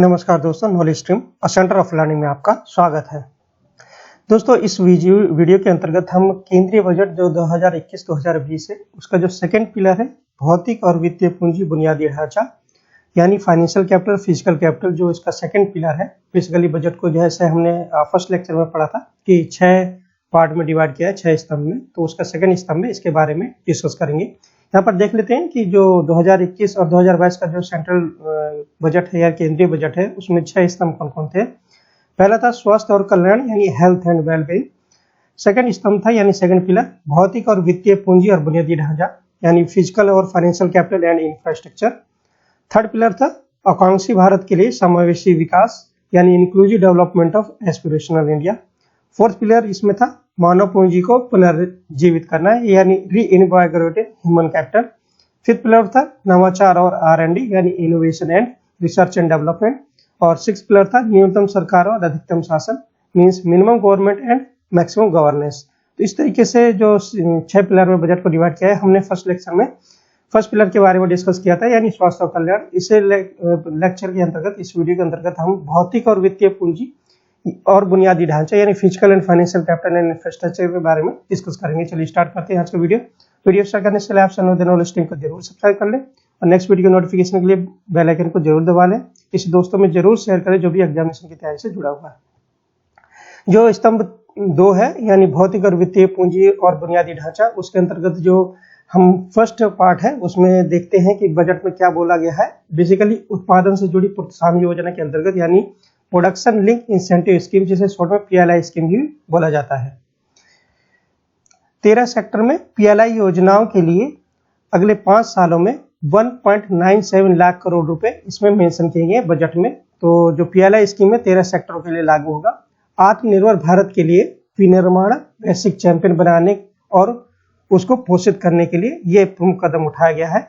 नमस्कार दोस्तों, knowledge stream और सेंटर ऑफ लर्निंग में आपका स्वागत है। दोस्तों, इस वीडियो के अंतर्गत हम केंद्रीय बजट जो 2021-2020 है उसका जो सेकंड पिलर है भौतिक और वित्तीय पूंजी बुनियादी ढांचा यानी फाइनेंशियल कैपिटल फिजिकल कैपिटल, जो इसका सेकंड पिलर है। बेसिकली बजट को जैसे हमने फर्स्ट लेक्चर में पढ़ा था कि 6 पार्ट में डिवाइड किया है, 6 स्तंभ में, तो उसका सेकंड स्तंभ में इसके बारे में डिस्कस करेंगे। यहाँ पर देख लेते हैं कि जो 2021 और 2022 का जो सेंट्रल बजट है या केंद्रीय बजट है उसमें 6 स्तंभ कौन कौन थे। पहला था स्वास्थ्य और कल्याण यानी हेल्थ एंड वेलबींग। सेकंड स्तंभ था यानी सेकंड पिलर भौतिक और वित्तीय पूंजी और बुनियादी ढांचा यानी फिजिकल और financial capital and infrastructure. Third pillar था आकांक्षी भारत के लिए समावेशी विकास यानी inclusive development of aspirational India. Fourth pillar इसमें था मानव पूंजी को पुनर्जीवित करना है यानी री इनवाइगरेटेड ह्यूमन कैपिटल। फिफ्थ पिलर था नवाचार और R&D यानी innovation and research and development. और सिक्स पिलर था न्यूनतम सरकार और अधिकतम शासन means minimum government and maximum governance. तो इस तरीके से जो 6 पिलर में बजट को डिवाइड किया है, हमने फर्स्ट लेक्चर में फर्स्ट पिलर के बारे में डिस्कस किया था यानी स्वास्थ्य और कल्याण। इसे लेक्चर के अंतर्गत, इस वीडियो के अंतर्गत हम भौतिक और वित्तीय पूंजी और बुनियादी ढांचा यानी physical and financial capital and infrastructure के बारे में डिस्कस करेंगे। चलिए स्टार्ट करते हैं आज का वीडियो स्टार्ट करने से पहले आप नॉलेज स्ट्रीम को जरूर सब्सक्राइब कर लें और नेक्स्ट वीडियो के नोटिफिकेशन के लिए बेल आइकन को जरूर दबा लें। किसी दोस्तों में जरूर शेयर करें जो भी एग्जामिनेशन की तैयारी से जुड़ा हुआ है। जो स्तंभ 2 है यानी भौतिक और वित्तीय पूंजी और बुनियादी ढांचा, उसके अंतर्गत जो हम फर्स्ट पार्ट है उसमें देखते हैं कि बजट में क्या बोला गया है। बेसिकली उत्पादन से जुड़ी प्रोत्साहन योजना के अंतर्गत यानी प्रोडक्शन लिंक इंसेंटिव स्कीम, जिसे शॉर्ट में PLI स्कीम भी बोला जाता है। 13 सेक्टर में PLI योजनाओं के लिए अगले 5 सालों में 1.97 लाख करोड़ रुपए इसमें मेंशन किए गए बजट में। तो जो PLI स्कीम है 13 सेक्टरों के लिए लागू होगा। आत्मनिर्भर भारत के लिए विनिर्माण वैश्विक चैंपियन बनाने और उसको पोषित करने के लिए ये प्रमुख कदम उठाया गया है।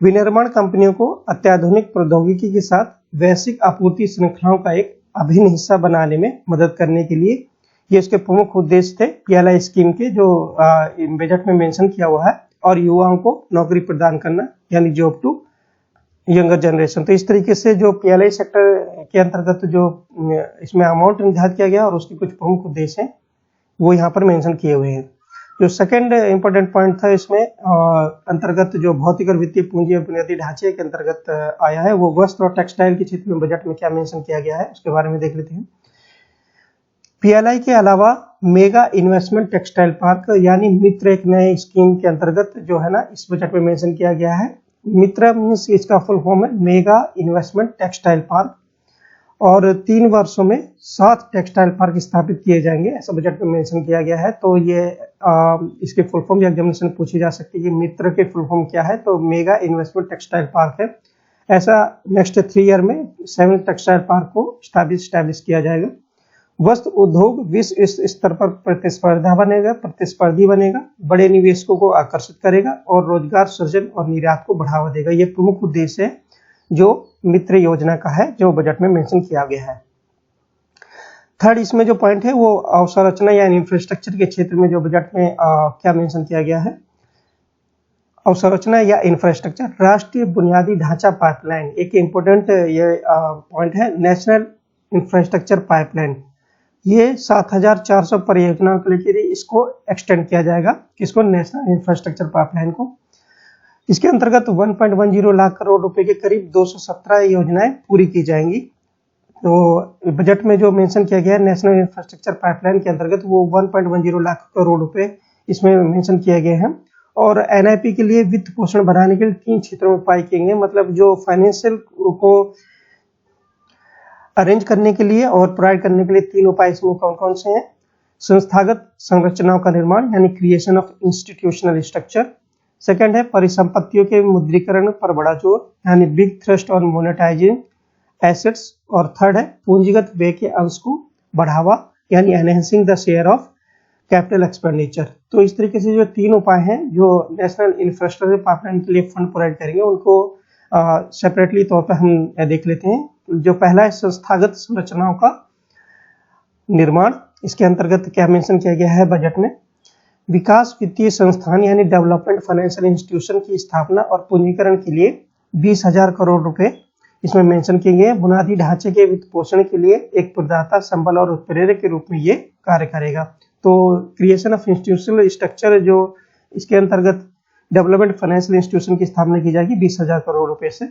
विनिर्माण कंपनियों को अत्याधुनिक प्रौद्योगिकी के साथ वैश्विक आपूर्ति श्रृंखलाओं का एक अभिन्न हिस्सा बनाने में मदद करने के लिए ये इसके प्रमुख उद्देश्य थे PLI स्कीम के, जो बजट में मेंशन किया हुआ है। और युवाओं को नौकरी प्रदान करना यानी जॉब टू यंगर जनरेशन। तो इस तरीके से जो PLI सेक्टर के अंतर्गत जो इसमें अमाउंट निर्धारित किया गया और उसके कुछ प्रमुख उद्देश्य हैं वो यहाँ पर मेंशन किए हुए हैं। जो सेकंड इंपॉर्टेंट पॉइंट था इसमें अंतर्गत जो भौतिक और वित्तीय पूंजी और बुनियादी ढांचे के अंतर्गत आया है, वो वस्त्र और टेक्सटाइल के क्षेत्र में बजट में क्या मेंशन किया गया है उसके बारे में देख लेते हैं। PLI के अलावा मेगा इन्वेस्टमेंट टेक्सटाइल पार्क यानी मित्र एक नए स्कीम के अंतर्गत जो है ना इस बजट में मेंशन किया गया है। मित्र मीन्स इसका फुल फॉर्म है मेगा इन्वेस्टमेंट टेक्सटाइल पार्क, और 3 वर्षों में 7 टेक्सटाइल पार्क स्थापित किए जाएंगे, ऐसा बजट में मेंशन किया गया है। तो ये इसके फुल फॉर्म भी एग्जामिनेशन पूछी जा सकती है कि मित्र के फुल फॉर्म क्या है, तो मेगा इन्वेस्टमेंट टेक्सटाइल पार्क है। ऐसा नेक्स्ट 3 ईयर में 7 टेक्सटाइल पार्क को स्टैब्लिश किया जाएगा। वस्त्र उद्योग विश्व स्तर पर प्रतिस्पर्धी बनेगा, बड़े निवेशकों को आकर्षित करेगा और रोजगार सृजन और निर्यात को बढ़ावा देगा। ये प्रमुख उद्देश्य है जो मित्र योजना का है, जो बजट में मेंशन किया गया है। थर्ड इसमें जो पॉइंट है वो अवसंरचना या इंफ्रास्ट्रक्चर के क्षेत्र में जो बजट में क्या मेंशन किया गया है। अवसंरचना या इंफ्रास्ट्रक्चर, राष्ट्रीय बुनियादी ढांचा पाइपलाइन एक इम्पोर्टेंट ये पॉइंट है। नेशनल इंफ्रास्ट्रक्चर पाइपलाइन ये 7400 परियोजनाओं के लिए इसको एक्सटेंड किया जाएगा। किसको? नेशनल इंफ्रास्ट्रक्चर पाइपलाइन को। इसके अंतर्गत 1.10 लाख करोड़ रुपए के करीब 217 योजनाएं पूरी की जाएंगी। तो बजट में जो मेंशन किया गया है नेशनल इंफ्रास्ट्रक्चर पाइपलाइन के अंतर्गत वो 1.10 लाख करोड़ रुपए इसमें मेंशन किए गए हैं। और NIP के लिए वित्त पोषण बढ़ाने के लिए 3 क्षेत्रों में उपाय किए गए, मतलब जो फाइनेंशियल को अरेंज करने के लिए और प्रोवाइड करने के लिए 3 उपाय इसमें कौन कौन से हैं। संस्थागत संरचनाओं का निर्माण यानी creation of institutional structure. Second है परिसंपत्तियों के मुद्रीकरण पर बड़ा जोर यानी बिग थ्रस्ट और मोनेटाइजिंग एसेट्स। और थर्ड है पूंजीगत व्यय के अंश को बढ़ावा यानी enhancing the share of capital expenditure. तो इस तरीके से जो 3 उपाय हैं जो नेशनल इंफ्रास्ट्रक्चर पाइपलाइन के लिए फंड प्रोवाइड करेंगे उनको सेपरेटली तौर पर हम देख लेते हैं। जो पहला है संस्थागत संरचनाओं का निर्माण। इसके अंतर्गत क्या मेंशन किया गया है बजट में। विकास वित्तीय संस्थान यानी डेवलपमेंट फाइनेंशियल इंस्टीट्यूशन की स्थापना और पूंजीकरण के लिए 20,000 करोड़ रुपए इसमें मेंशन किए गए हैं। बुनियादी ढांचे के वित्त पोषण के लिए एक प्रदाता, संबल और उत्प्रेरक के रूप में ये कार्य करेगा। तो क्रिएशन ऑफ इंस्टीट्यूशनल स्ट्रक्चर, जो इसके अंतर्गत डेवलपमेंट फाइनेंशियल इंस्टीट्यूशन की स्थापना की जाएगी 20,000 करोड़ रुपए से,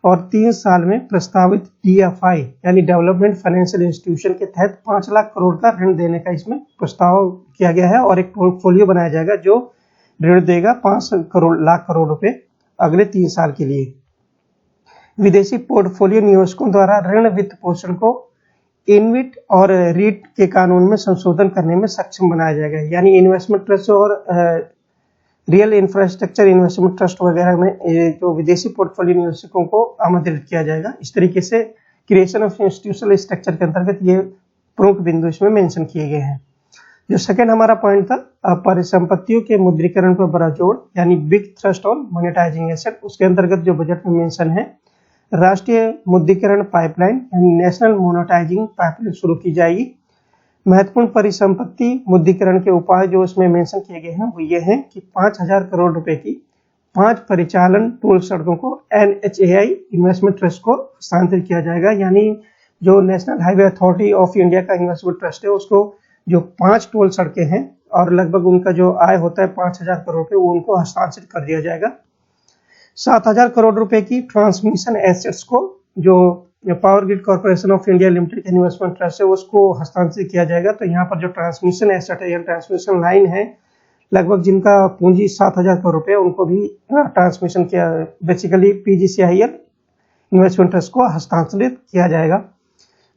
और 3 साल में प्रस्तावित DFI यानी डेवलपमेंट फाइनेंशियल इंस्टीट्यूशन के तहत 5 लाख करोड़ का ऋण देने का इसमें प्रस्ताव किया गया है, और एक पोर्टफोलियो बनाया जाएगा जो ऋण देगा 5 लाख करोड़ रुपए अगले 3 साल के लिए। विदेशी पोर्टफोलियो निवेशकों द्वारा ऋण वित्त पोषण को इनविट और रीट के कानून में संशोधन करने में सक्षम बनाया जाएगा, यानी इन्वेस्टमेंट ट्रस्ट और रियल इंफ्रास्ट्रक्चर इन्वेस्टमेंट ट्रस्ट वगैरह में जो विदेशी पोर्टफोलियो निवेशकों को आमंत्रित किया जाएगा। इस तरीके से क्रिएशन ऑफ इंस्टीट्यूशनल स्ट्रक्चर के अंतर्गत ये प्रमुख बिंदु इसमें मेंशन किए गए हैं। जो सेकंड हमारा पॉइंट था, परिसंपत्तियों के मुद्रीकरण पर बड़ा जोर, यानी big thrust on monetising asset, उसके अंतर्गत जो बजट में मेंशन है, राष्ट्रीय मुद्रीकरण पाइपलाइन यानी नेशनल मोनेटाइजिंग पाइपलाइन शुरू की जाएगी। महत्वपूर्ण परिसंपत्ति मुद्रीकरण के उपाय जो इसमें मेंशन किए गए हैं वो ये हैं कि 5,000 करोड़ रुपए की 5 परिचालन टोल सड़कों को NHAI इन्वेस्टमेंट ट्रस्ट को हस्तांतरित किया जाएगा, यानी जो national highway authority of India का इन्वेस्टमेंट ट्रस्ट है उसको जो 5 टोल सड़कें हैं और लगभग उनका जो आय होता है 5,000 करोड़ रुपए, वो उनको हस्तांतरित कर दिया जाएगा। 7,000 करोड़ रुपए की ट्रांसमिशन एसेट्स को जो power grid corporation of India limited के इन्वेस्टमेंट ट्रस्ट है उसको हस्तांतरित किया जाएगा। तो यहाँ पर जो ट्रांसमिशन एसेट है या ट्रांसमिशन लाइन है, लगभग जिनका पूंजी 7,000 करोड़ रुपए, उनको भी ट्रांसमिशन किया, बेसिकली PGCIL इन्वेस्टमेंट ट्रस्ट को हस्तांतरित किया जाएगा।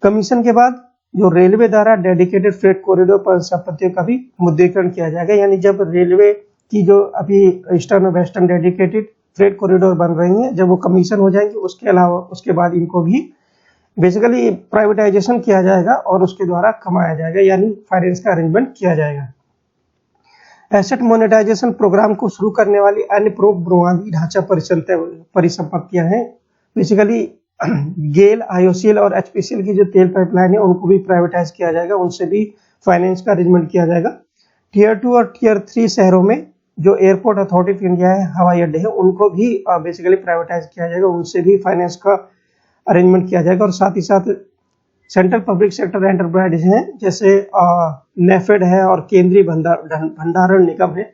कमीशन के बाद जो रेलवे द्वारा डेडिकेटेड फ्रेट कॉरिडोर पर संपत्तियों का भी मुद्रीकरण किया जाएगा, यानी जब रेलवे की जो अभी ईस्टर्न और वेस्टर्न डेडिकेटेड फ्रेट कॉरिडोर बन रही हैं, जब वो कमीशन हो जाएंगे उसके अलावा उसके बाद इनको भी बेसिकली प्राइवेटाइजेशन किया जाएगा और उसके द्वारा कमाया जाएगा, यानी फाइनेंस का अरेंजमेंट किया जाएगा। एसेट मोनेटाइजेशन प्रोग्राम को शुरू करने वाली अन्य प्रमुख बुनियादी ढांचा परिसंपत्तियां हैं, बेसिकली गेल, IOCL और HPCL की जो तेल पाइपलाइन है उनको भी प्राइवेटाइज किया जाएगा, उनसे भी फाइनेंस का अरेंजमेंट किया जाएगा। Tier 2 और Tier 3 शहरों में जो एयरपोर्ट अथॉरिटी ऑफ इंडिया है, हवाई अड्डे हैं, उनको भी बेसिकली प्राइवेटाइज किया जाएगा, उनसे भी फाइनेंस का अरेंजमेंट किया जाएगा। और साथ ही साथ सेंट्रल पब्लिक सेक्टर एंटरप्राइज हैं जैसे नेफेड है और केंद्रीय भंडारण निगम है,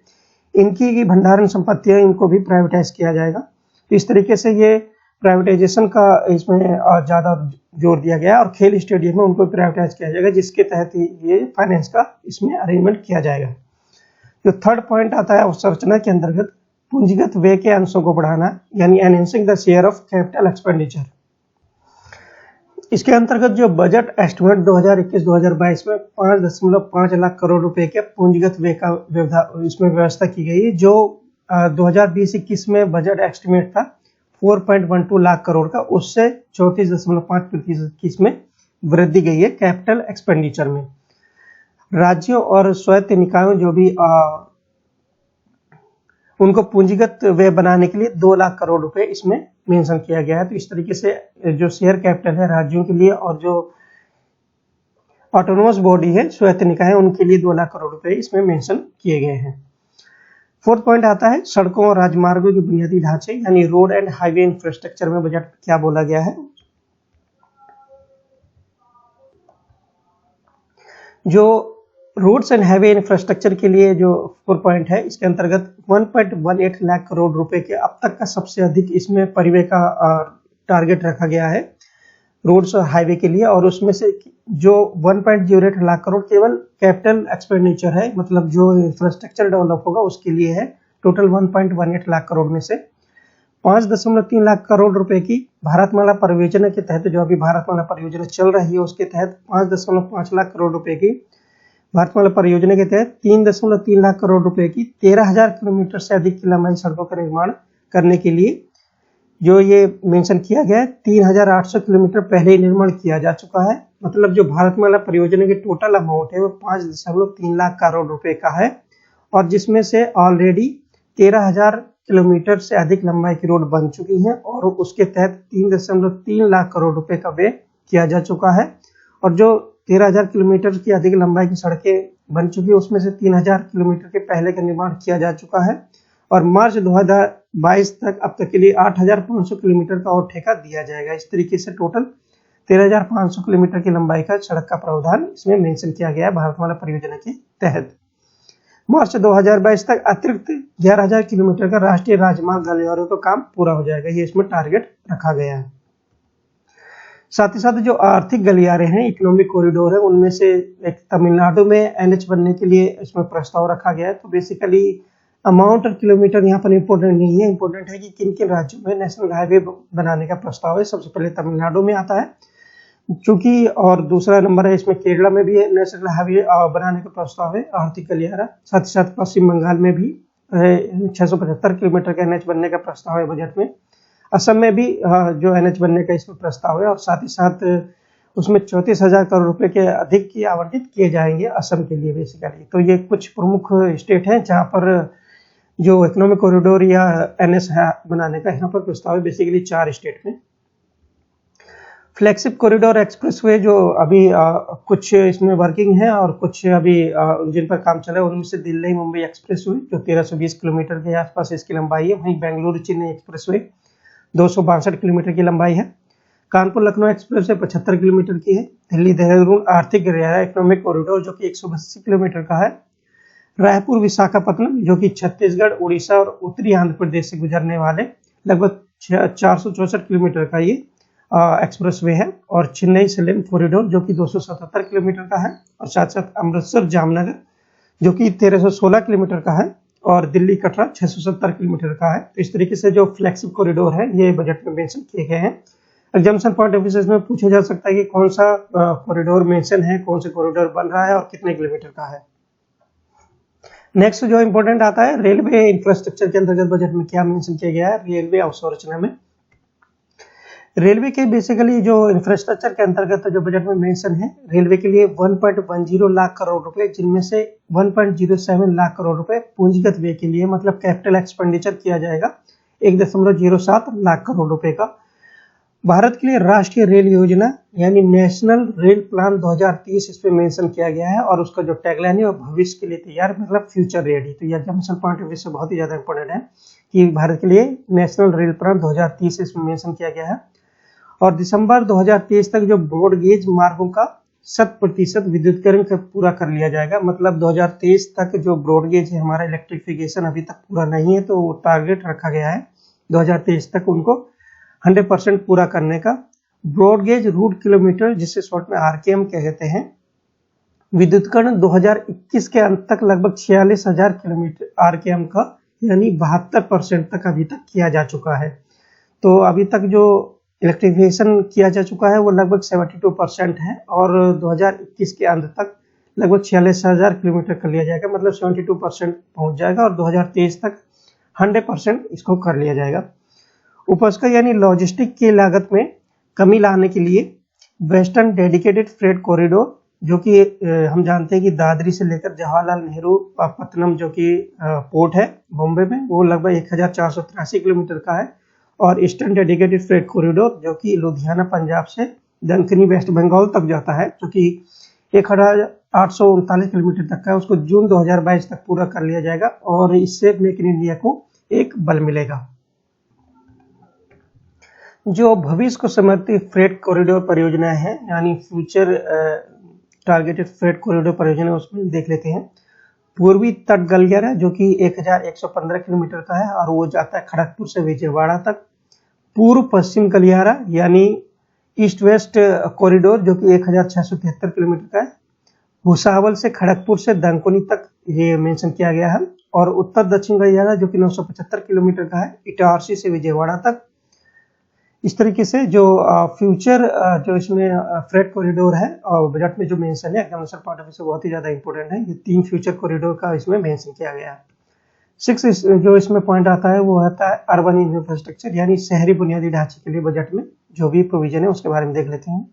इनकी भंडारण संपत्तियां, इनको भी प्राइवेटाइज किया जाएगा। इस तरीके से ये प्राइवेटाइजेशन का इसमें ज्यादा जोर दिया गया और खेल स्टेडियम में उनको प्राइवेटाइज किया जाएगा, जिसके तहत ये फाइनेंस का इसमें अरेंजमेंट किया जाएगा। जो थर्ड पॉइंट आता है अवसंरचना के अंतर्गत पूंजीगत व्यय के अंशों को बढ़ाना, यानी enhancing the share of capital expenditure. इसके अंतर्गत जो बजट एस्टिमेट 2021-2022 में 5.5 लाख करोड़ रुपए के पूंजीगत व्यय का इसमें व्यवस्था की गई है, जो 2020-21 में बजट एस्टिमेट था 4.12 लाख करोड़ का, उससे 34.5% की इसमें वृद्धि गई है कैपिटल एक्सपेंडिचर में। राज्यों और स्वायत्त निकायों जो भी उनको पूंजीगत व्यय बनाने के लिए 2 लाख करोड़ रुपए इसमें मेंशन किया गया है। तो इस तरीके से जो शेयर कैपिटल है राज्यों के लिए और जो ऑटोनोमस बॉडी है, स्वायत्त निकाय है, उनके लिए 2 लाख करोड़ रुपए इसमें मेंशन किए गए हैं। फोर्थ पॉइंट आता है सड़कों और राजमार्गों के बुनियादी ढांचे, यानी रोड एंड हाईवे इंफ्रास्ट्रक्चर में बजट क्या बोला गया है। जो रोड्स एंड हाईवे इंफ्रास्ट्रक्चर के लिए जो 4 पॉइंट है, इसके अंतर्गत 1.18 लाख करोड़ रुपए के अब तक का सबसे अधिक इसमें परिव्यय का टारगेट रखा गया है रोड्स और हाईवे के लिए, और उसमें से जो 1.08 लाख करोड़ केवल कैपिटल एक्सपेंडिचर है, मतलब जो इंफ्रास्ट्रक्चर डेवलप होगा उसके लिए है। टोटल 1.18 लाख करोड़ में से 5.3 लाख करोड़ रुपए की भारतमाला परियोजना के तहत, जो अभी भारतमाला परियोजना चल रही है उसके तहत 5.5 लाख करोड़ रुपए की भारतमाला परियोजना के तहत 3.3 लाख करोड़ रुपए की 13,000 किलोमीटर से अधिक की लंबाई सड़कों का निर्माण करने के लिए जो ये मेंशन किया गया है। 3,800 किलोमीटर पहले ही निर्माण किया जा चुका है, मतलब जो भारतमाला परियोजना की टोटल अमाउंट है वो 5.3 लाख करोड़ रुपए का है, और जिसमें से ऑलरेडी 13,000 किलोमीटर से अधिक लंबाई की रोड बन चुकी हैं और उसके तहत 3.3 लाख करोड़ रुपए का व्यय किया जा चुका है। और जो 13,000 किलोमीटर की अधिक लंबाई की सड़कें बन चुकी है उसमें से 3,000 किलोमीटर के पहले का निर्माण किया जा चुका है, और मार्च 2022 तक अब तक के लिए 8,500 किलोमीटर का और ठेका दिया जाएगा। इस तरीके से टोटल 13,500 किलोमीटर की लंबाई का सड़क का प्रावधान इसमें मेंशन किया गया है भारतमाला परियोजना के तहत। मार्च 2022 तक अतिरिक्त 11,000 किलोमीटर का राष्ट्रीय राजमार्ग गलियारों का काम पूरा हो जाएगा, ये इसमें टारगेट रखा गया है। साथ ही साथ जो आर्थिक गलियारे हैं, इकोनॉमिक कॉरिडोर है, उनमें से एक तमिलनाडु में एनएच बनने के लिए इसमें प्रस्ताव रखा गया है। तो बेसिकली अमाउंट ऑफ किलोमीटर यहाँ पर इंपॉर्टेंट नहीं है, इंपॉर्टेंट है कि किन किन राज्यों में नेशनल हाईवे बनाने का प्रस्ताव है। सबसे पहले तमिलनाडु में आता है चूंकि, और दूसरा नंबर है इसमें केरला में भी नेशनल हाईवे बनाने का प्रस्ताव है, आर्थिक गलियारा। साथ ही साथ पश्चिम बंगाल में भी 675 किलोमीटर का एनएच बनने का प्रस्ताव है बजट में। असम में भी जो एनएच बनने का इसमें प्रस्ताव है, और साथ ही साथ उसमें 34,000 करोड़ रुपए के अधिक की आवंटित किए जाएंगे असम के लिए बेसिकली। तो ये कुछ प्रमुख स्टेट हैं जहां पर जो इकोनॉमिक कॉरिडोर या एनएच बनाने का यहाँ पर प्रस्ताव है, बेसिकली 4 स्टेट में। फ्लैगशिप कॉरिडोर एक्सप्रेसवे जो अभी कुछ इसमें वर्किंग है और कुछ अभी जिन पर काम चल रहा है, उनमें से दिल्ली मुंबई एक्सप्रेसवे जो 1320 किलोमीटर के आसपास इसकी लंबाई है। वहीं बेंगलुरु चेन्नई एक्सप्रेसवे 262 किलोमीटर की लंबाई है। कानपुर लखनऊ एक्सप्रेसवे 75 किलोमीटर की है। दिल्ली देहरादून आर्थिक गलियारा इकोनॉमिक कॉरिडोर जो कि 180 किलोमीटर का है। रायपुर विशाखापट्टनम जो कि छत्तीसगढ़, उड़ीसा और उत्तरी आंध्र प्रदेश से गुजरने वाले लगभग 464 किलोमीटर का ये एक्सप्रेसवे है। और चेन्नई सलेम कॉरिडोर जो कि 277 किलोमीटर का है। और साथ साथ अमृतसर जामनगर जो कि 1316 किलोमीटर का है। और दिल्ली कटरा 670 किलोमीटर का है। तो इस तरीके से जो फ्लैगशिप कॉरिडोर है ये बजट में मेंशन किए गए हैं। एग्जामिनेशन पॉइंट ऑफ व्यू में पूछा जा सकता है कि कौन सा कॉरिडोर मेंशन है, कौन सा कॉरिडोर बन रहा है और कितने किलोमीटर का है। नेक्स्ट जो इंपॉर्टेंट आता है, रेलवे इंफ्रास्ट्रक्चर के अंतर्गत बजट में क्या मेंशन किया गया है। रेलवे अवसंरचना में रेलवे के बेसिकली जो इंफ्रास्ट्रक्चर के अंतर्गत जो बजट में मेंशन है, रेलवे के लिए 1.10 लाख करोड़ रुपए, जिनमें से 1.07 लाख करोड़ रुपए पूंजीगत व्यय के लिए मतलब कैपिटल एक्सपेंडिचर किया जाएगा 1.07 लाख करोड़ रुपए का। भारत के लिए राष्ट्रीय रेल योजना यानी नेशनल रेल प्लान 2030 इस पे मेंशन किया गया है। और उसका जो टैगलाइन है वो भविष्य के लिए तैयार मतलब फ्यूचर रेडी। तो यह एग्जामिनेशन पॉइंट ऑफ व्यू से बहुत ही ज्यादा इंपॉर्टेंट है कि भारत के लिए नेशनल रेल प्लान 2030 इसमें मेंशन किया गया है। और दिसंबर 2023 तक जो ब्रॉड गेज मार्गों का 100% विद्युतीकरण पूरा कर लिया जाएगा। मतलब 2023 तक जो ब्रॉड गेज है हमारा इलेक्ट्रिफिकेशन अभी तक पूरा नहीं है, तो टारगेट रखा गया है 2023 तक उनको 100% पूरा करने का। ब्रॉड गेज रूट किलोमीटर जिसे शॉर्ट में आरकेएम कहते हैं, विद्युतीकरण 2021 के अंत तक लगभग 46,000 किलोमीटर आरकेएम का यानी 72% तक अभी तक किया जा चुका है। तो अभी तक जो इलेक्ट्रिफिकेशन किया जा चुका है वो लगभग 72% है। और 2021 के अंत तक लगभग 46,000 किलोमीटर कर लिया जाएगा, मतलब 72% पहुंच जाएगा। और 2023 तक 100% इसको कर लिया जाएगा। उपज का यानी लॉजिस्टिक की लागत में कमी लाने के लिए वेस्टर्न डेडिकेटेड फ्रेट कॉरिडोर जो कि हम जानते हैं कि दादरी से लेकर जवाहरलाल नेहरू पत्तनम जो कि पोर्ट है बॉम्बे में, वो लगभग 1483 किलोमीटर का है। और ईस्टर्न डेडिकेटेड फ्रेट कॉरिडोर जो कि लुधियाना पंजाब से दक्कनी वेस्ट बंगाल तक जाता है, जो कि 1839 किलोमीटर तक का है, उसको जून 2022 तक पूरा कर लिया जाएगा। और इससे मेक इन इंडिया को एक बल मिलेगा। जो भविष्य को समर्पित फ्रेट कॉरिडोर परियोजना है यानी फ्यूचर टारगेटेड फ्रेट कॉरिडोर परियोजना, उसमें देख लेते हैं। पूर्वी तट गलियारा जो कि 1115 किलोमीटर का है और वो जाता है खड़गपुर से विजयवाड़ा तक। पूर्व पश्चिम गलियारा यानी ईस्ट वेस्ट कॉरिडोर जो कि 1673 किलोमीटर का है, भुसावल से खड़गपुर से दंकोनी तक ये मेंशन किया गया है। और उत्तर दक्षिण गलियारा जो कि 975 किलोमीटर का है, इटारसी से विजयवाड़ा तक। इस तरीके से जो फ्यूचर जो इसमें फ्रेट कॉरिडोर है और बजट में जो मेंशन है एग्जामिनेशन पॉइंट ऑफ व्यू से बहुत ही ज्यादा इंपॉर्टेंट है। ये 3 फ्यूचर कॉरिडोर का इसमें मेंशन किया गया है। 6 जो इसमें पॉइंट आता है वो आता है अर्बन इंफ्रास्ट्रक्चर यानी शहरी बुनियादी ढांचे के लिए बजट में जो भी प्रोविजन है उसके बारे में देख लेते हैं।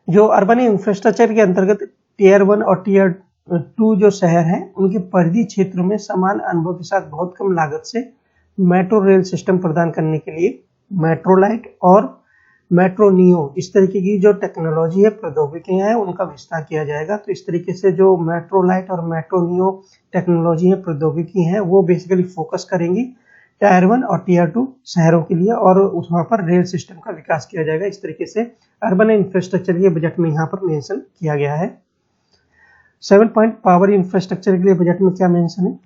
जो अर्बन इंफ्रास्ट्रक्चर के अंतर्गत टियर 1 और टियर 2 जो शहर हैं उनके परिधि क्षेत्रों में समान अनुभव के साथ बहुत कम लागत से मेट्रो रेल सिस्टम प्रदान करने के लिए मेट्रो लाइट और मेट्रो नियो, इस तरीके की जो टेक्नोलॉजी है, प्रौद्योगिकियां हैं, उनका विस्तार किया जाएगा। तो इस तरीके से जो मेट्रो लाइट और मेट्रो नियो टेक्नोलॉजी है, प्रौद्योगिकी है, वो बेसिकली फोकस करेंगी टायर 1 और टीयर 2 शहरों के लिए, और वहाँ पर रेल सिस्टम का विकास किया जाएगा। इस तरीके से अर्बन इंफ्रास्ट्रक्चर के बजट में यहाँ पर मेंशन किया गया है। 7 पॉइंट पावर इंफ्रास्ट्रक्चर के लिए बजट में क्या मेंशन है?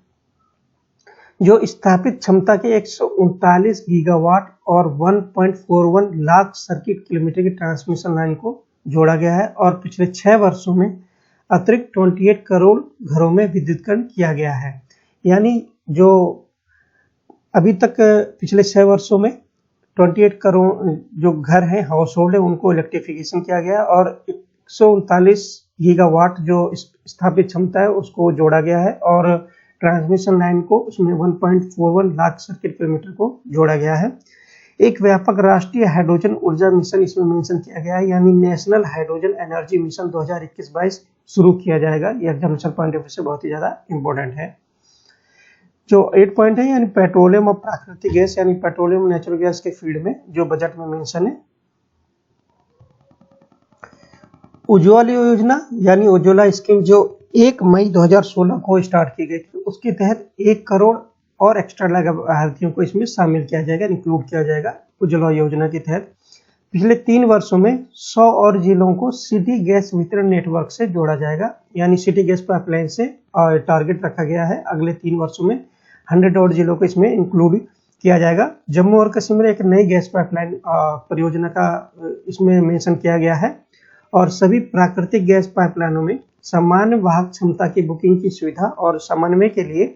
जो स्थापित क्षमता के 139 गीगावाट और 1.41 लाख सर्किट किलोमीटर की ट्रांसमिशन लाइन को जोड़ा गया है, और पिछले 6 वर्षों में अतिरिक्त 28 करोड़ घरों में विद्युतीकरण किया गया है। यानी जो अभी तक पिछले 6 वर्षों में 28 करोड़ जो घर हैं, हाउस होल्ड है, उनको इलेक्ट्रिफिकेशन किया गया, और 139 गीगावाट जो स्थापित क्षमता है उसको जोड़ा गया है, और ट्रांसमिशन लाइन को उसमें 1.41 लाख सर्किट किलोमीटर को जोड़ा गया है। एक व्यापक राष्ट्रीय हाइड्रोजन ऊर्जा मिशन इसमें मेंशन किया गया है, यानी नेशनल हाइड्रोजन एनर्जी मिशन 2021-22 शुरू किया जाएगा। यह एग्जामिनेशन पॉइंट ऑफ व्यू से बहुत ही ज्यादा इंपॉर्टेंट है। जो 8 पॉइंट है, यानी पेट्रोलियम और प्राकृतिक गैस, यानी पेट्रोलियम नेचुरल गैस के फील्ड में जो बजट में मेंशन है। उज्ज्वला योजना यानी उज्ज्वला स्कीम जो 1 मई 2016 को स्टार्ट की गई थी, उसके तहत 1 करोड़ और एक्स्ट्रा लाभार्थियों को इसमें शामिल किया जाएगा, इंक्लूड किया जाएगा उज्ज्वला योजना के तहत। पिछले 3 वर्षों में 100 और जिलों को सिटी गैस वितरण नेटवर्क से जोड़ा जाएगा, यानी सिटी गैस पाइपलाइन से टारगेट रखा गया है। अगले 3 वर्षों में 100 और जिलों को इसमें इंक्लूड किया जाएगा। जम्मू और कश्मीर में एक नई गैस पाइपलाइन परियोजना का इसमें मेंशन किया गया है, और सभी प्राकृतिक गैस पाइपलाइनों में सामान्य वाहक क्षमता की बुकिंग की सुविधा और समन्वय के लिए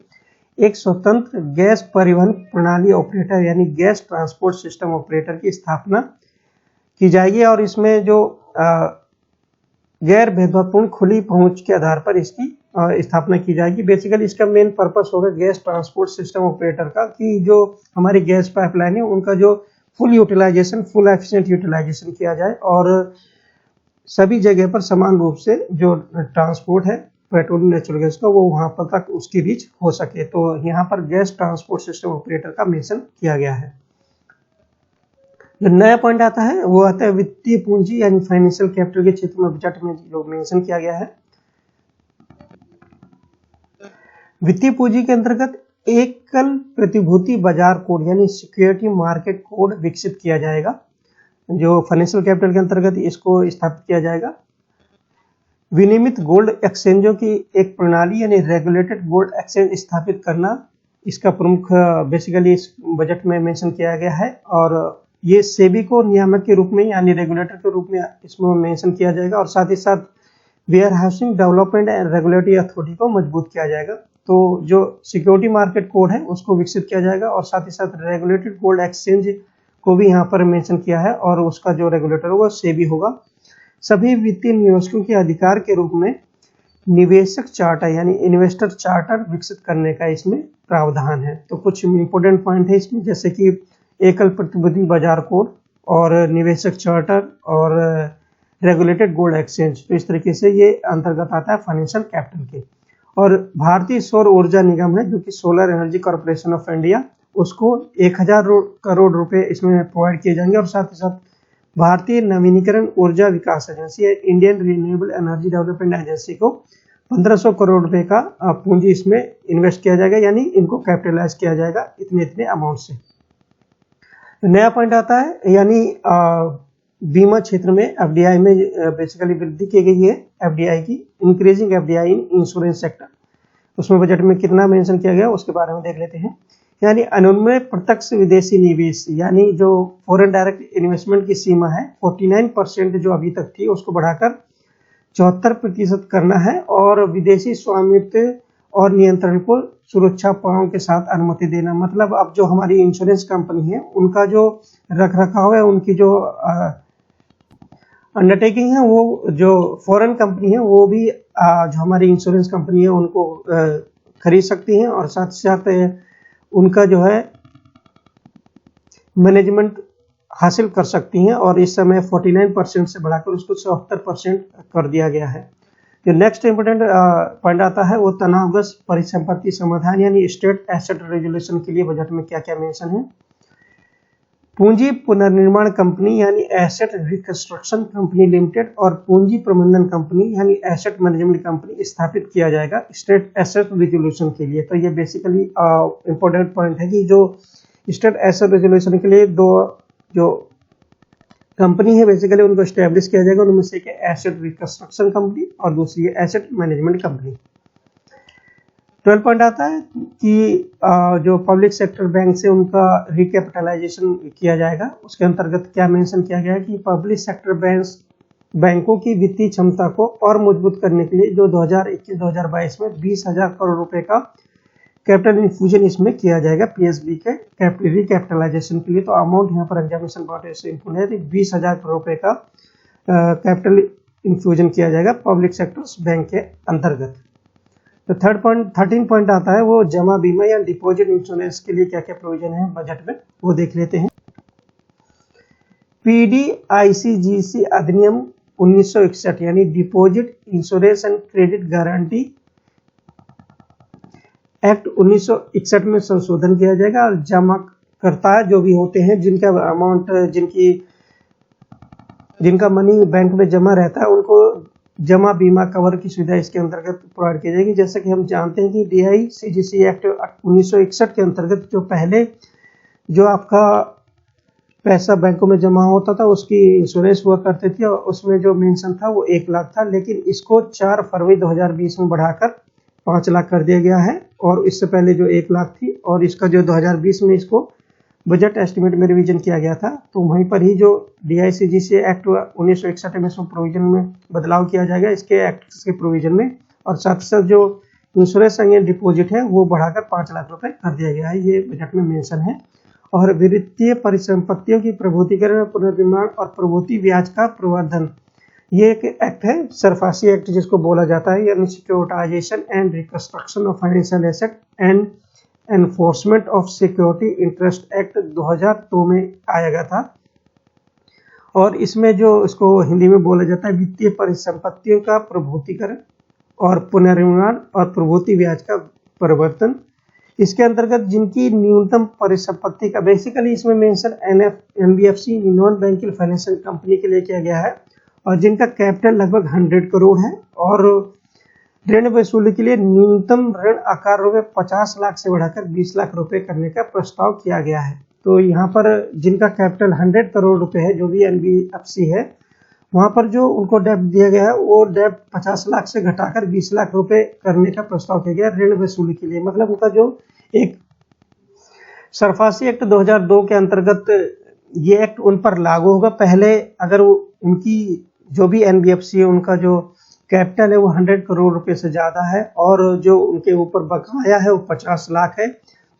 एक स्वतंत्र गैस परिवहन प्रणाली ऑपरेटर यानी गैस ट्रांसपोर्ट सिस्टम ऑपरेटर की स्थापना की जाएगी, और इसमें जो गैर भेदभावपूर्ण खुली पहुंच के आधार पर इसकी स्थापना की जाएगी। बेसिकली इसका मेन पर्पस होगा गैस ट्रांसपोर्ट सिस्टम ऑपरेटर का, कि जो हमारी गैस पाइपलाइन है उनका जो full utilization, full efficient utilization किया जाए, और सभी जगह पर समान रूप से जो ट्रांसपोर्ट है पेट्रोल नेचुरल गैस का, वो वहां पर तक उसकी रीच हो सके। तो यहाँ पर गैस ट्रांसपोर्ट सिस्टम ऑपरेटर का मेंशन किया गया है। जो नया पॉइंट आता है वो आता है वित्तीय पूंजी यानी फाइनेंशियल कैपिटल के क्षेत्र में बजट में जो मेंशन किया गया है। वित्तीय पूंजी के अंतर्गत एकल प्रतिभूति बाजार कोड यानी सिक्योरिटी मार्केट कोड विकसित किया जाएगा, जो फाइनेंशियल कैपिटल के अंतर्गत इसको स्थापित किया जाएगा। विनियमित गोल्ड एक्सचेंजों की एक प्रणाली यानी रेगुलेटेड गोल्ड एक्सचेंज स्थापित करना इसका प्रमुख बेसिकली इस बजट में मेंशन किया गया है, और ये सेबी को नियामक के रूप में यानी रेगुलेटर के रूप में इसमें मेंशन किया जाएगा, और साथ ही साथ warehousing development and regulatory authority को मजबूत किया जाएगा। तो जो सिक्योरिटी मार्केट कोड है उसको विकसित किया जाएगा, और साथ ही साथ रेगुलेटेड गोल्ड एक्सचेंज को भी यहाँ पर मेंशन किया है, और उसका जो रेगुलेटर होगा सेबी होगा। सभी वित्तीय निवेशकों के अधिकार के रूप में निवेशक चार्टर यानी इन्वेस्टर चार्टर विकसित करने का इसमें प्रावधान है। तो कुछ इंपोर्टेंट पॉइंट है इसमें, जैसे कि एकल प्रतिभूति बाजार कोड और निवेशक चार्टर और रेगुलेटेड गोल्ड एक्सचेंज। तो इस तरीके से ये अंतर्गत आता है फाइनेंशियल कैपिटल के। और भारतीय सौर ऊर्जा निगम है जो कि solar energy corporation of India, उसको 1000 करोड़ रुपए इसमें प्रोवाइड किए जाएंगे, और साथ ही साथ भारतीय नवीनीकरण ऊर्जा विकास agency Indian renewable energy development agency को 1500 करोड़ रुपए का पूंजी इसमें इन्वेस्ट किया जाएगा, यानी इनको कैपिटलाइज किया जाएगा इतने अमाउंट से। नया पॉइंट आता है यानी बीमा क्षेत्र में एफडीआई में बेसिकली वृद्धि की गई है, एफडीआई की increasing FDI in insurance sector. उसमें बजट में कितना मेंशन किया गया उसके बारे में देख लेते हैं। यानी अनुन्वय प्रत्यक्ष विदेशी निवेश यानी जो फॉरेन डायरेक्ट इन्वेस्टमेंट की सीमा है 49% जो अभी तक थी उसको बढ़ाकर 74% करना है, और विदेशी स्वामित्व और नियंत्रण को सुरक्षा उपायों के साथ अनुमति देना। मतलब अब जो हमारी इंश्योरेंस कंपनी है उनका जो रख रखाव है, उनकी जो अंडरटेकिंग है, वो जो फॉरेन कंपनी है वो भी जो हमारी इंश्योरेंस कंपनी है उनको खरीद सकती हैं, और साथ साथ उनका जो है मैनेजमेंट हासिल कर सकती हैं, और इस समय 49% से बढ़ाकर उसको 74% कर दिया गया है। जो नेक्स्ट इंपोर्टेंट पॉइंट आता है वो तनावग्रस्त परिसंपत्ति समाधान यानी स्टेट एसेट रेजुलेशन के लिए बजट में क्या क्या मेंशन है। पूंजी पुनर्निर्माण कंपनी यानी एसेट रिकंस्ट्रक्शन कंपनी लिमिटेड और पूंजी प्रबंधन कंपनी यानी एसेट मैनेजमेंट कंपनी स्थापित किया जाएगा स्टेट एसेट रिजोल्यूशन के लिए। तो ये बेसिकली इंपॉर्टेंट पॉइंट है कि जो स्टेट एसेट रिजोल्यूशन के लिए दो जो कंपनी है बेसिकली उनको स्टैब्लिश किया जाएगा। उनमें से एक है एसेट रिकंस्ट्रक्शन कंपनी और दूसरी है एसेट मैनेजमेंट कंपनी। 12 पॉइंट आता है कि जो पब्लिक सेक्टर बैंक से उनका रिकैपिटलाइजेशन किया जाएगा। उसके अंतर्गत क्या मेंशन किया गया है कि पब्लिक सेक्टर बैंकों की वित्तीय क्षमता को और मजबूत करने के लिए जो 2021-2022 में 20,000 करोड़ रुपए का कैपिटल इन्फ्यूजन इसमें किया जाएगा पीएसबी के रिकैपिटलाइजेशन के लिए। तो अमाउंट यहाँ पर एग्जामिनेशन बहुत सिंपल है, 20,000 करोड़ रुपए का कैपिटल इन्फ्यूजन किया जाएगा पब्लिक सेक्टर्स बैंक के अंतर्गत। तो 13 पॉइंट आता है वो जमा बीमा या डिपॉजिट इंश्योरेंस के लिए क्या क्या प्रोविजन है बजट में, वो देख लेते हैं। पीडीआईसीजीसी अधिनियम 1961 यानी deposit insurance and credit guarantee act 1961 में संशोधन किया जाएगा और जमा करता जो भी होते हैं जिनका अमाउंट जिनका मनी बैंक में जमा रहता है उनको जमा बीमा कवर की सुविधा इसके अंतर्गत प्रोवाइड की जाएगी। जैसे कि हम जानते हैं कि डीआईसीजीसी एक्ट 1961 के अंतर्गत जो पहले जो आपका पैसा बैंकों में जमा होता था उसकी इंश्योरेंस हुआ करते थे और उसमें जो मेंशन था वो 1 लाख था, लेकिन इसको 4 फरवरी 2020 में बढ़ाकर 5 लाख कर दिया गया है और इससे पहले जो 1 लाख थी और इसका जो 2020 में इसको बजट एस्टिमेट में रिवीजन किया गया था। तो वहीं पर ही जो डीआईसीजीसी एक्ट 1961 में इसमें प्रोविजन में बदलाव किया जाएगा इसके एक्ट के प्रोविजन में, और साथ ही साथ जो इंश्योरेंस एंड डिपॉजिट है वो बढ़ाकर 5 लाख रुपए कर दिया गया है, ये बजट में मेंशन है। और वित्तीय परिसंपत्तियों की प्रभुतीकरण, पुनर्निर्माण और प्रभूति ब्याज का प्रवर्धन, ये एक एक्ट है सरफासी एक्ट जिसको बोला जाता है, यानी securitization and reconstruction of financial asset and enforcement of security interest act 2002 में आया गया था। और इसमें जो इसको हिंदी में बोला जाता है वित्तीय परिसंपत्तियों का प्रभुतीकरण और पुनर्निर्माण और प्रभूति ब्याज का परिवर्तन। इसके अंतर्गत जिनकी न्यूनतम परिसंपत्ति का बेसिकली इसमें mention NBFC non banking financial company के लिए किया गया है और जिनका कैपिटल लगभग 100 करोड़ है और ऋण वसूली के लिए न्यूनतम ऋण आकार रुपए 50 लाख से बढ़ाकर 20 लाख रुपए करने का प्रस्ताव किया गया है। तो यहाँ पर जिनका कैपिटल 100 करोड़ रुपए है जो भी एनबीएफसी है, वहां पर जो उनको डेब्ट दिया गया है वो डेब्ट 50 लाख से घटाकर 20 लाख रुपए करने का प्रस्ताव किया गया ऋण वसूली के लिए। मतलब उनका जो एक सरफासी एक्ट 2002 के अंतर्गत ये एक्ट उन पर लागू होगा। पहले अगर उनकी जो भी एनबीएफसी है उनका जो कैपिटल है वो 100 करोड़ रुपए से ज्यादा है और जो उनके ऊपर बकाया है वो 50 लाख है,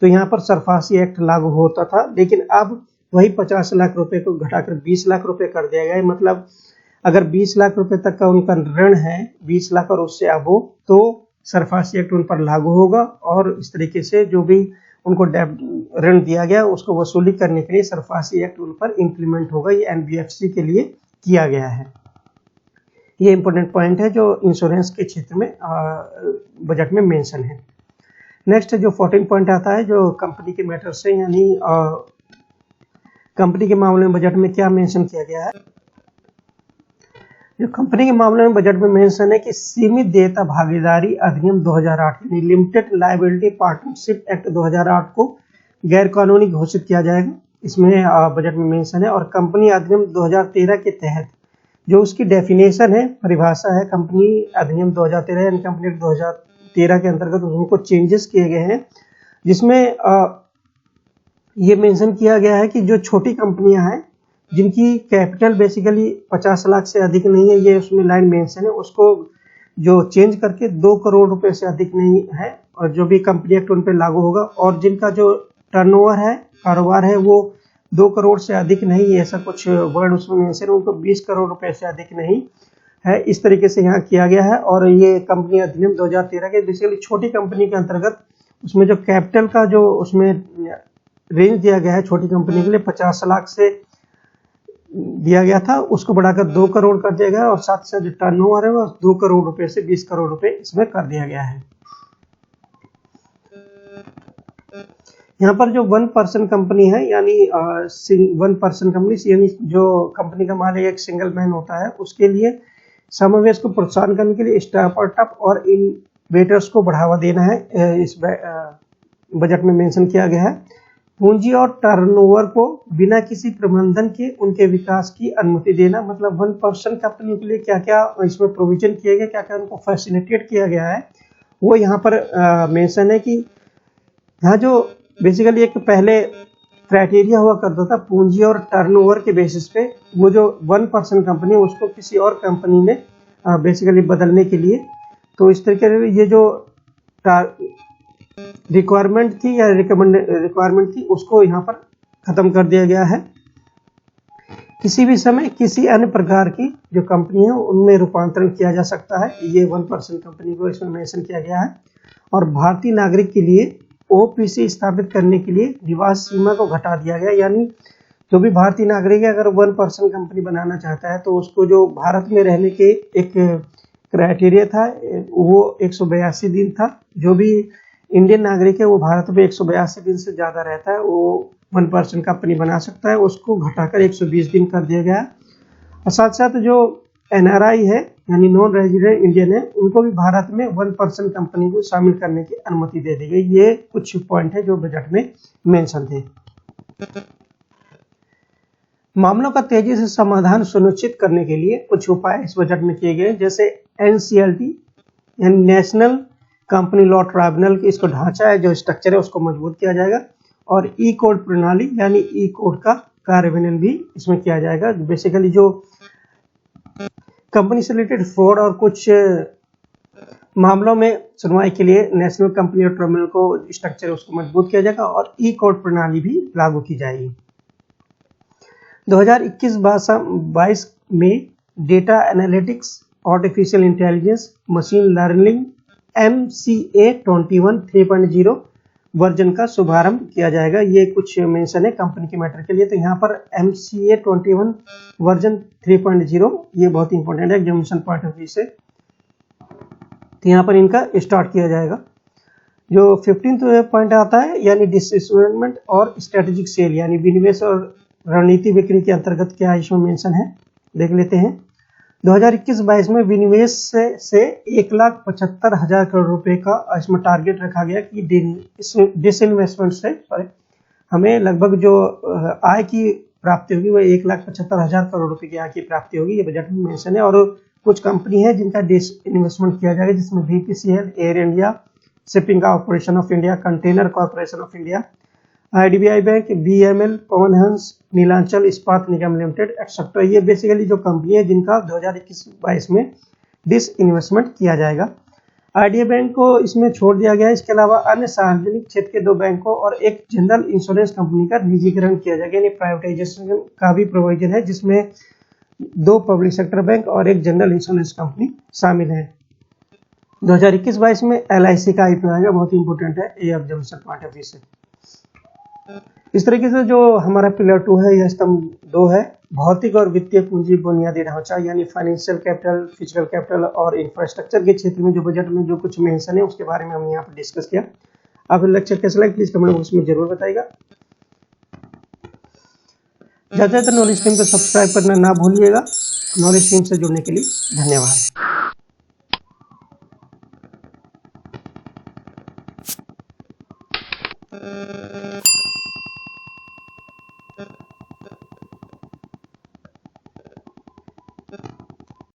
तो यहाँ पर सरफासी एक्ट लागू होता था। लेकिन अब वही 50 लाख रुपए को घटाकर 20 लाख रुपए कर दिया गया है। मतलब अगर 20 लाख रुपए तक का उनका ऋण है, 20 लाख और उससे अब हो, तो सरफासी एक्ट उन पर लागू होगा और इस तरीके से जो भी उनको ऋण दिया गया उसको वसूली करने के लिए सरफासी एक्ट उन पर इम्प्लीमेंट होगा। ये एनबीएफसी के लिए किया गया है। ये इंपॉर्टेंट पॉइंट है जो इंश्योरेंस के क्षेत्र में बजट में मेंशन है। नेक्स्ट जो 14 पॉइंट आता है जो कंपनी के मैटर से, यानी कंपनी के मामले में बजट में क्या मेंशन किया गया है। जो कंपनी के मामले में बजट में मेंशन है कि सीमित देयता भागीदारी अधिनियम 2008 यानी लिमिटेड लायबिलिटी पार्टनरशिप एक्ट 2008 को गैर कानूनी घोषित किया जाएगा, इसमें बजट में मेंशन है। और कंपनी अधिनियम 2013 के तहत जो उसकी डेफिनेशन है, परिभाषा है कंपनी अधिनियम 2013 यानी कंपनी एक्ट 2013 के अंतर्गत उनको चेंजेस किए गए हैं, जिसमें ये मेंशन किया गया है कि जो छोटी कंपनियां हैं जिनकी कैपिटल बेसिकली 50 लाख से अधिक नहीं है, ये उसमें लाइन मेंशन है, उसको जो चेंज करके 2 करोड़ रुपए से अधिक नहीं है और जो भी कंपनी एक्ट उन पर लागू होगा। और जिनका जो टर्नओवर है, कारोबार है, वो 2 करोड़ से अधिक नहीं, ऐसा कुछ वर्ड उसमें मेंशन है, उनको 20 करोड़ रुपए से अधिक नहीं है, इस तरीके से यहाँ किया गया है। और ये कंपनी अधिनियम 2013 के बेसिकली छोटी कंपनी के अंतर्गत उसमें जो कैपिटल का जो उसमें रेंज दिया गया है छोटी कंपनी के लिए 50 लाख से दिया गया था, उसको बढ़ाकर 2 करोड़ कर दिया गया और साथ ही साथ जो टर्नओवर है वो 2 करोड़ रुपए से 20 करोड़ रुपए इसमें कर दिया गया है। यहाँ पर जो 1% कंपनी है यानी 1% कंपनी यानी जो कंपनी का मालिक एक सिंगल मैन होता है, उसके लिए समावेश को प्रोत्साहन करने के लिए स्टार्टअप और इनोवेटर्स को बढ़ावा देना है, इस बजट में मेंशन किया गया है। पूंजी और टर्नओवर को बिना किसी प्रबंधन के उनके विकास की अनुमति देना, मतलब 1% कंपनी के लिए क्या क्या इसमें प्रोविजन किए गए, क्या क्या उनको फैसिलिटेट किया गया है, वो यहाँ पर मेंशन है कि यहाँ जो बेसिकली एक पहले क्राइटेरिया हुआ करता था पूंजी और टर्नओवर के बेसिस पे, वो जो 1% कंपनी है उसको किसी और कंपनी में बेसिकली बदलने के लिए, तो इस तरीके से ये जो रिक्वायरमेंट थी या रिक्वायरमेंट थी उसको यहाँ पर खत्म कर दिया गया है। किसी भी समय किसी अन्य प्रकार की जो कंपनी है उनमें रूपांतरण किया जा सकता है, ये 1% कंपनी को इसमें मेंशन किया गया है। और भारतीय नागरिक के लिए ओपीसी स्थापित करने के लिए निवास सीमा को घटा दिया गया, यानी जो भी भारतीय नागरिक है अगर 1% कंपनी बनाना चाहता है तो उसको जो भारत में रहने के एक क्राइटेरिया था वो 182 दिन था। जो भी इंडियन नागरिक है वो भारत में 182 दिन से ज़्यादा रहता है वो 1% कंपनी बना सकता है, उसको घटाकर 120 दिन कर दिया गया। और साथ साथ जो एनआरआई है यानी नॉन रेजिडेंट इंडियन है, उनको भी भारत में 1% कंपनी को शामिल करने की अनुमति दे दी गई। ये कुछ पॉइंट है जो बजट में मेंशन थे। मामलों का तेजी से समाधान सुनिश्चित करने के लिए कुछ उपाय इस बजट में किए गए, जैसे एनसीएलटी यानी नेशनल कंपनी लॉ ट्राइब्यूनल की इसको ढांचा है, जो स्ट्रक्चर है उसको मजबूत किया जाएगा। और ई कोड प्रणाली यानी ई कोड का कार्यान्वयन भी इसमें किया जाएगा। बेसिकली जो कंपनी से रिलेटेड फ्रॉड और कुछ मामलों में सुनवाई के लिए नेशनल कंपनी और ट्राइब्यूनल को स्ट्रक्चर है उसको मजबूत किया जाएगा और ई कोड प्रणाली भी लागू की जाएगी। 2021-22 में data analytics, artificial intelligence, machine learning MCA 21 3.0 version का शुभारंभ किया जाएगा। ये कुछ मेंशन है कंपनी के मैटर के लिए, तो यहाँ पर MCA 21 वर्जन 3.0 ये बहुत इंपॉर्टेंट है एग्जामिनेशन पॉइंट ऑफ व्यू से, तो यहाँ पर इनका स्टार्ट किया जाएगा। जो 15th पॉइंट आता है यानी डिसइन्वेस्टमेंट और स्ट्रेटेजिक सेल यानी विनिवेश और रणनीति बिक्री के अंतर्गत क्या इसमें मेंशन है देख लेते हैं। 2021-22 में विनिवेश से 1,75,000 करोड़ रुपए का इसमें टारगेट रखा गया कि डिसइन्वेस्टमेंट से हमें लगभग जो आय की प्राप्ति होगी वह 1,75,000 करोड़ रुपए की आय की प्राप्ति होगी, ये बजट में मेंशन है। और कुछ कंपनी है जिनका डिसइन्वेस्टमेंट किया जाएगा, जिसमें BPCL, air India, shipping corporation of India, container corporation of India, IDBI bank, BML, Pawan Hans, Nilanchal इस्पात निगम लिमिटेड एक्सेट्रा। ये बेसिकली जो कंपनी है जिनका 2021-22 में डिसइन्वेस्टमेंट किया जाएगा। IDBI बैंक को इसमें छोड़ दिया गया है। इसके अलावा अन्य सार्वजनिक क्षेत्र के 2 बैंकों और एक जनरल इंश्योरेंस कंपनी का निजीकरण किया जाएगा, यानी प्राइवेटाइजेशन का भी प्रोविजन है, जिसमें 2 पब्लिक सेक्टर बैंक और एक जनरल इंश्योरेंस कंपनी शामिल है। 2021-22 में LIC का IPO आएगा, बहुत इंपॉर्टेंट है ये एग्जामिनेशन पॉइंट ऑफ व्यू से। इस तरीके से जो हमारा पिलर 2 है यह स्तंभ 2 है, भौतिक और वित्तीय पूंजी बुनियादी ढांचा यानी फाइनेंशियल कैपिटल, फिजिकल कैपिटल और इंफ्रास्ट्रक्चर के क्षेत्र में जो बजट में जो कुछ मेंशन है उसके बारे में हमने यहाँ पर डिस्कस किया। आपको लेक्चर कैसा लगा प्लीज कमेंट बॉक्स में जरूर बताइएगा। ज्यादातर नॉलेज टीम को सब्सक्राइब करना ना भूलिएगा। नॉलेज टीम से जुड़ने के लिए धन्यवाद।